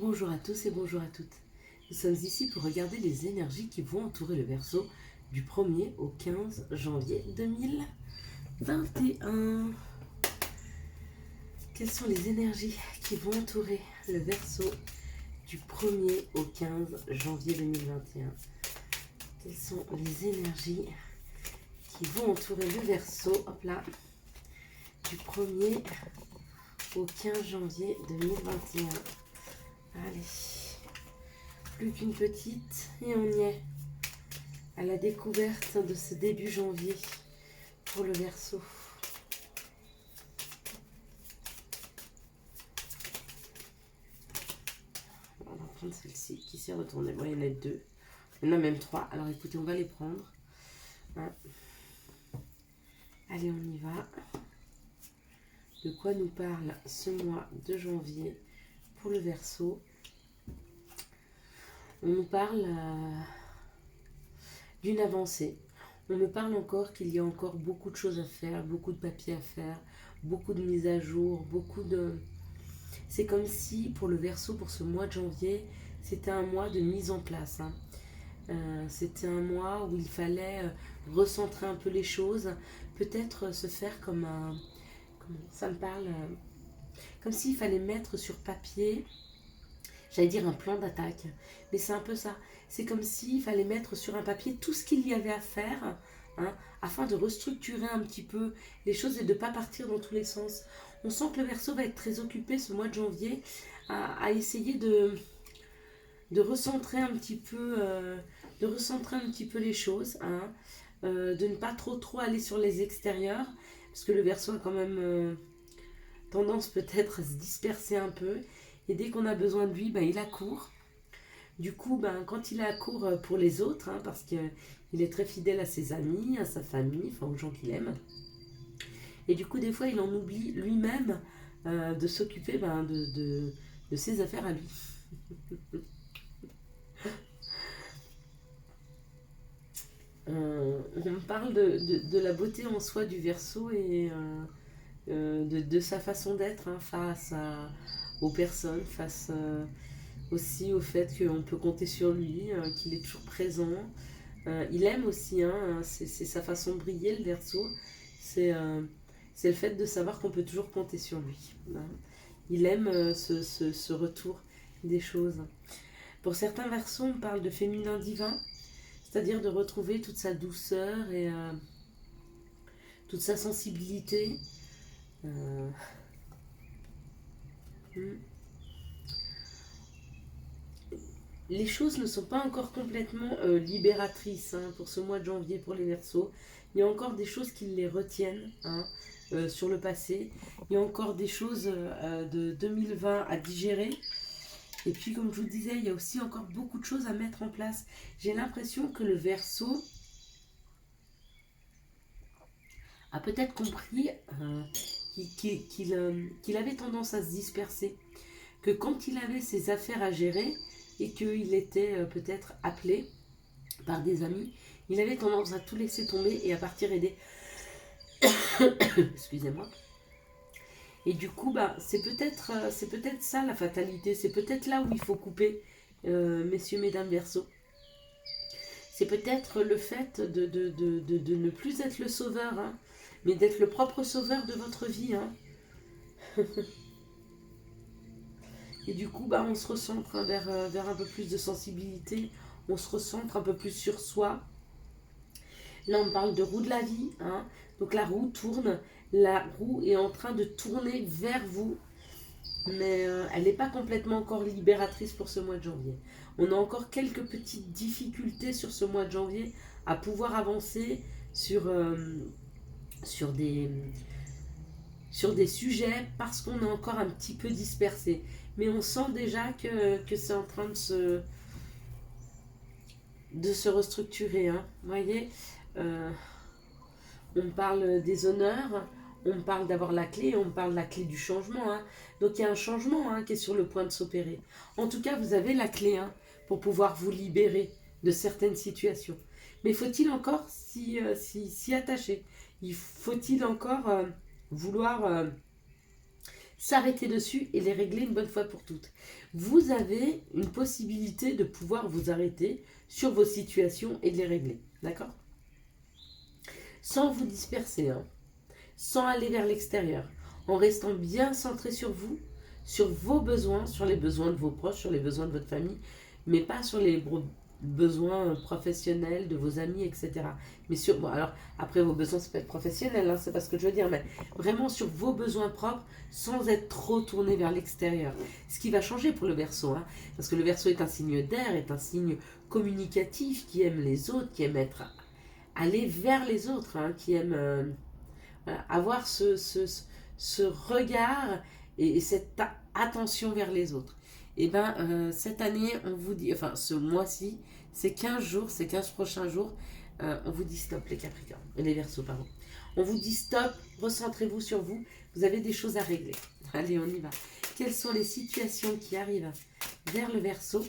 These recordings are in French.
Bonjour à tous et bonjour à toutes. Nous sommes ici pour regarder les énergies qui vont entourer le Verseau du 1er au 15 janvier 2021. Quelles sont les énergies qui vont entourer le Verseau du 1er au 15 janvier 2021? Quelles sont les énergies qui vont entourer le Verseau, hop là, du 1er au 15 janvier 2021? Allez, plus qu'une petite et on y est à la découverte de ce début janvier pour le Verseau. On va prendre celle-ci qui s'est retournée. Bon, il y en a deux, il y en a même trois. Alors écoutez, on va les prendre. Allez, on y va. De quoi nous parle ce mois de janvier pour le Verseau? On nous parle d'une avancée. On me parle encore qu'il y a encore beaucoup de choses à faire, beaucoup de papiers à faire, beaucoup de mises à jour, beaucoup de... C'est comme si pour le Verseau, pour ce mois de janvier, c'était un mois de mise en place. C'était un mois où il fallait recentrer un peu les choses, peut-être se faire comme un... Ça me parle... comme s'il fallait mettre sur papier, j'allais dire un plan d'attaque, mais c'est un peu ça. C'est comme s'il fallait mettre sur un papier tout ce qu'il y avait à faire, afin de restructurer un petit peu les choses et de ne pas partir dans tous les sens. On sent que le Verseau va être très occupé ce mois de janvier à essayer de recentrer un petit peu, les choses, de ne pas trop aller sur les extérieurs, parce que le Verseau a quand même tendance peut-être à se disperser un peu, et dès qu'on a besoin de lui, il accourt. Du coup, quand il accourt pour les autres, parce qu'il est très fidèle à ses amis, à sa famille, enfin aux gens qu'il aime, et du coup des fois il en oublie lui-même de s'occuper de ses affaires à lui. On parle de la beauté en soi du Verseau et de sa façon d'être face aux personnes, face aussi au fait qu'on peut compter sur lui, qu'il est toujours présent. Il aime aussi, c'est sa façon de briller, le Verseau. C'est le fait de savoir qu'on peut toujours compter sur lui. Il aime ce retour des choses. Pour certains Verseaux, on parle de féminin divin, c'est-à-dire de retrouver toute sa douceur et toute sa sensibilité. Les choses ne sont pas encore complètement libératrices pour ce mois de janvier pour les Verseaux. Il y a encore des choses qui les retiennent sur le passé. Il y a encore des choses de 2020 à digérer. Et puis, comme je vous disais, il y a aussi encore beaucoup de choses à mettre en place. J'ai l'impression que le Verseau a peut-être compris qu'il avait tendance à se disperser. Que quand il avait ses affaires à gérer et qu'il était peut-être appelé par des amis, il avait tendance à tout laisser tomber et à partir aider. Excusez-moi. Et du coup, c'est peut-être ça la fatalité. C'est peut-être là où il faut couper, messieurs, mesdames Verseau. C'est peut-être le fait de ne plus être le sauveur, mais d'être le propre sauveur de votre vie. Et du coup, on se recentre vers un peu plus de sensibilité. On se recentre un peu plus sur soi. Là, on parle de roue de la vie. Donc la roue tourne. La roue est en train de tourner vers vous. Mais elle n'est pas complètement encore libératrice pour ce mois de janvier. On a encore quelques petites difficultés sur ce mois de janvier à pouvoir avancer sur des sujets parce qu'on est encore un petit peu dispersé. Mais on sent déjà que c'est en train de se restructurer. Vous voyez, on parle des honneurs, on parle d'avoir la clé, on parle de la clé du changement. Donc il y a un changement qui est sur le point de s'opérer. En tout cas, vous avez la clé pour pouvoir vous libérer de certaines situations. Mais faut-il encore s'y attacher? Faut-il encore vouloir s'arrêter dessus et les régler une bonne fois pour toutes. Vous avez une possibilité de pouvoir vous arrêter sur vos situations et de les régler. D'accord? Sans vous disperser, hein, sans aller vers l'extérieur, en restant bien centré sur vous, sur vos besoins, sur les besoins de vos proches, sur les besoins de votre famille, mais pas sur les besoins professionnels de vos amis, etc. Mais sur, bon, alors, après vos besoins, ça peut être professionnel, hein, c'est pas ce que je veux dire, mais vraiment sur vos besoins propres, sans être trop tourné vers l'extérieur. Ce qui va changer pour le Verseau, hein, parce que le Verseau est un signe d'air, est un signe communicatif, qui aime les autres, qui aime aller vers les autres, hein, qui aime voilà, avoir ce regard et cette attention vers les autres. Et bien, cette année, on vous dit, enfin, ce mois-ci, ces 15 jours, ces 15 prochains jours, on vous dit stop, les Capricornes, les Verseaux, pardon. On vous dit stop, recentrez-vous sur vous, vous avez des choses à régler. Allez, on y va. Quelles sont les situations qui arrivent vers le Verseau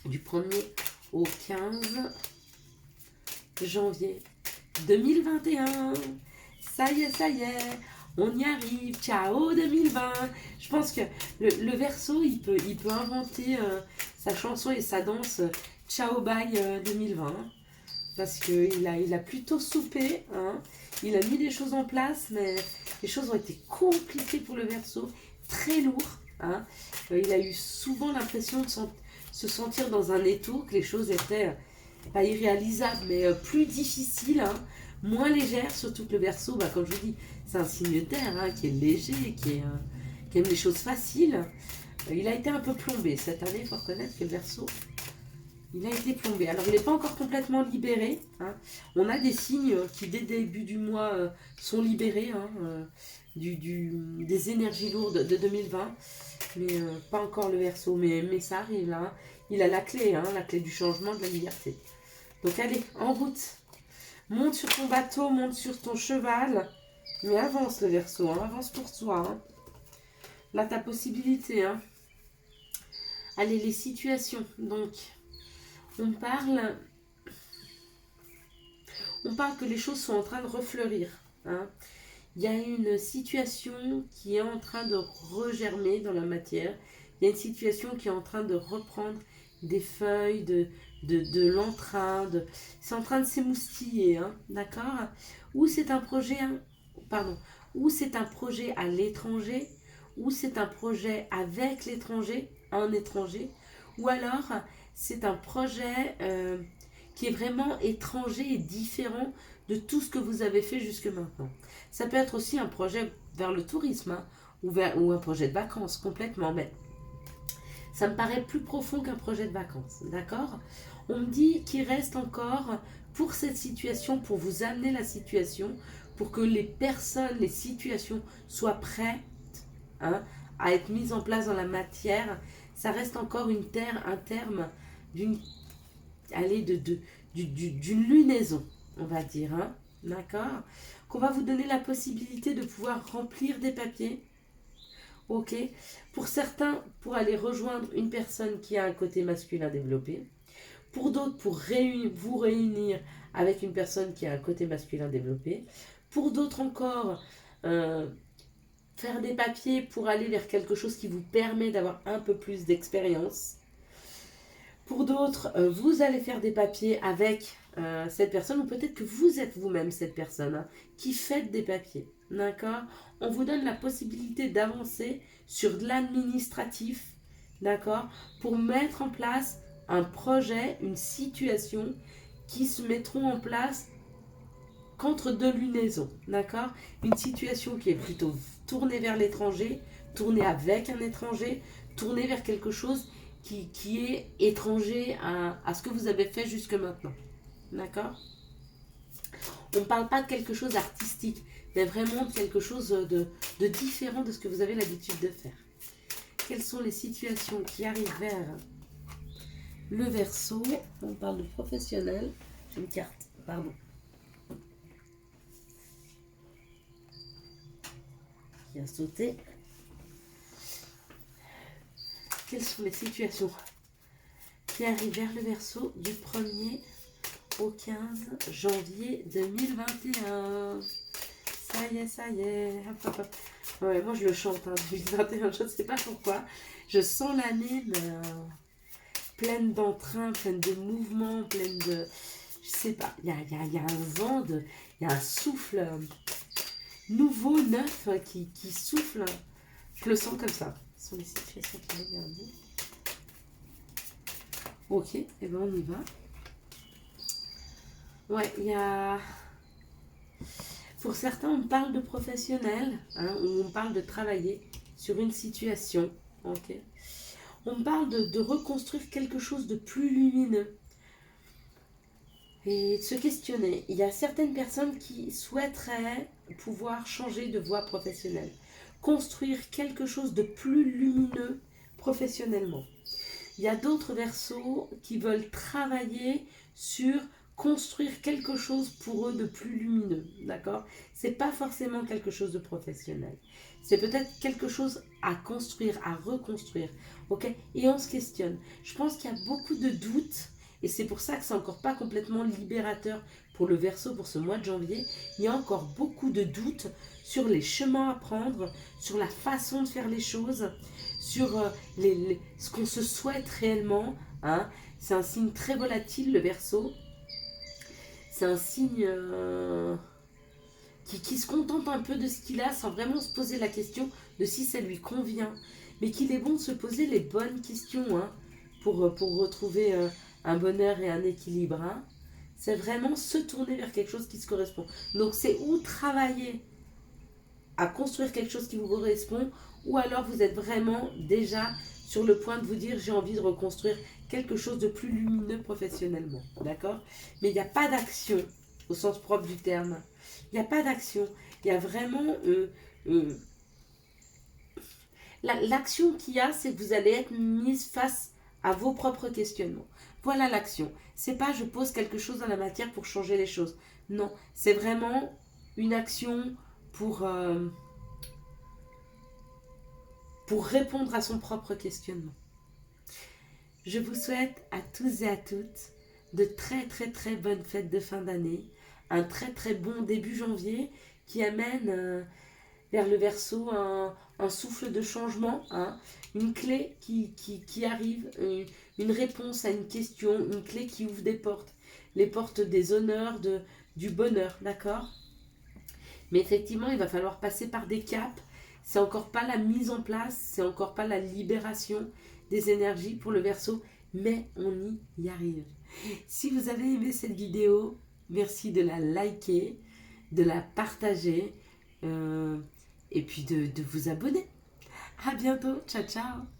du 1er au 15 janvier 2021? Ça y est, on y arrive, ciao 2020. Je pense que le Verseau, il peut inventer sa chanson et sa danse ciao bye 2020. Parce qu'il a plutôt soupé, hein. Il a mis des choses en place, mais les choses ont été compliquées pour le Verseau, très lourd, hein. Il a eu souvent l'impression de se sentir dans un étau, que les choses étaient pas irréalisables, mais plus difficiles, hein, moins légères, surtout que le Verseau, bah, comme je vous dis, c'est un signe d'air, hein, qui est léger, qui aime les choses faciles. Il a été un peu plombé cette année, il faut reconnaître que le Verseau, il a été plombé. Alors, il n'est pas encore complètement libéré, hein. On a des signes qui, dès le début du mois, sont libérés, hein, des énergies lourdes de 2020. Mais pas encore le Verseau, mais ça arrive là, hein. Il a la clé, hein, la clé du changement, de la liberté. Donc, allez, en route. Monte sur ton bateau, monte sur ton cheval. Mais avance le Verseau, hein, avance pour toi. Hein. Là, ta possibilité. Hein. Allez, les situations. Donc, on parle que les choses sont en train de refleurir. Hein. Il y a une situation qui est en train de regermer dans la matière. Il y a une situation qui est en train de reprendre des feuilles, de l'entrain. C'est en train de s'émoustiller, hein, d'accord? Ou c'est un projet, ou c'est un projet à l'étranger, ou c'est un projet avec l'étranger, un étranger, ou alors c'est un projet qui est vraiment étranger et différent de tout ce que vous avez fait jusque maintenant. Ça peut être aussi un projet vers le tourisme, hein, ou un projet de vacances complètement, mais ça me paraît plus profond qu'un projet de vacances, d'accord? On me dit qu'il reste encore pour cette situation, pour vous amener la situation, pour que les personnes, les situations soient prêtes, hein, à être mises en place dans la matière. Ça reste encore un terme d'une lunaison, on va dire, hein, d'accord? Qu'on va vous donner la possibilité de pouvoir remplir des papiers. Ok. Pour certains, pour aller rejoindre une personne qui a un côté masculin développé. Pour d'autres, pour vous réunir avec une personne qui a un côté masculin développé. Pour d'autres encore, faire des papiers pour aller vers quelque chose qui vous permet d'avoir un peu plus d'expérience. Pour d'autres, vous allez faire des papiers avec cette personne, ou peut-être que vous êtes vous-même cette personne, hein, qui fait des papiers. D'accord? On vous donne la possibilité d'avancer sur de l'administratif, d'accord? Pour mettre en place un projet, une situation qui se mettront en place qu'entre deux lunaisons, d'accord? Une situation qui est plutôt tournée vers l'étranger, tournée avec un étranger, tournée vers quelque chose qui est étranger à ce que vous avez fait jusque maintenant. D'accord? On ne parle pas de quelque chose d'artistique, mais vraiment de quelque chose de différent de ce que vous avez l'habitude de faire. Quelles sont les situations qui arrivent vers le Verseau? On parle de professionnel. J'ai une carte, pardon. Qui a sauté. Quelles sont les situations qui arrivent vers le Verseau du 1er au 15 janvier 2021? Ça y est, hop, hop, hop. Ouais, moi je le chante, hein, 2021, je ne sais pas pourquoi. Je sens l'année pleine d'entrain, pleine de mouvements, pleine de... Je sais pas, il y a un vent, il y a un souffle nouveau, neuf, qui souffle. Je le sens comme ça. Ce sont les situations qui regardent. Ok, et ben on y va. Ouais, il y a... Pour certains, on parle de professionnel, hein, ou on parle de travailler sur une situation. Ok. On parle de reconstruire quelque chose de plus lumineux et de se questionner. Il y a certaines personnes qui souhaiteraient pouvoir changer de voie professionnelle, construire quelque chose de plus lumineux professionnellement. Il y a d'autres versos qui veulent travailler sur construire quelque chose pour eux de plus lumineux, d'accord? C'est pas forcément quelque chose de professionnel. C'est peut-être quelque chose à construire, à reconstruire, ok? Et on se questionne. Je pense qu'il y a beaucoup de doutes et c'est pour ça que c'est encore pas complètement libérateur pour le Verseau pour ce mois de janvier. Il y a encore beaucoup de doutes sur les chemins à prendre, sur la façon de faire les choses, sur ce qu'on se souhaite réellement. Hein. C'est un signe très volatile, le Verseau. C'est un signe qui se contente un peu de ce qu'il a sans vraiment se poser la question de si ça lui convient. Mais qu'il est bon de se poser les bonnes questions hein, pour retrouver un bonheur et un équilibre. Hein. C'est vraiment se tourner vers quelque chose qui se correspond. Donc c'est où travailler à construire quelque chose qui vous correspond, ou alors vous êtes vraiment déjà sur le point de vous dire j'ai envie de reconstruire quelque chose de plus lumineux professionnellement, d'accord? Mais il n'y a pas d'action au sens propre du terme. Il n'y a pas d'action. Il y a vraiment euh, l'action qu'il y a, c'est que vous allez être mise face à vos propres questionnements. Voilà l'action. C'est pas je pose quelque chose dans la matière pour changer les choses. Non, c'est vraiment une action pour répondre à son propre questionnement. Je vous souhaite à tous et à toutes de très très très bonnes fêtes de fin d'année, un très très bon début janvier qui amène vers le Verseau un souffle de changement, hein, une clé qui arrive, une réponse à une question, une clé qui ouvre des portes, les portes des honneurs, du bonheur, d'accord? Mais effectivement, il va falloir passer par des caps. C'est encore pas la mise en place, c'est encore pas la libération des énergies pour le Verseau, mais on y arrive. Si vous avez aimé cette vidéo, merci de la liker, de la partager et puis de vous abonner. À bientôt, ciao ciao.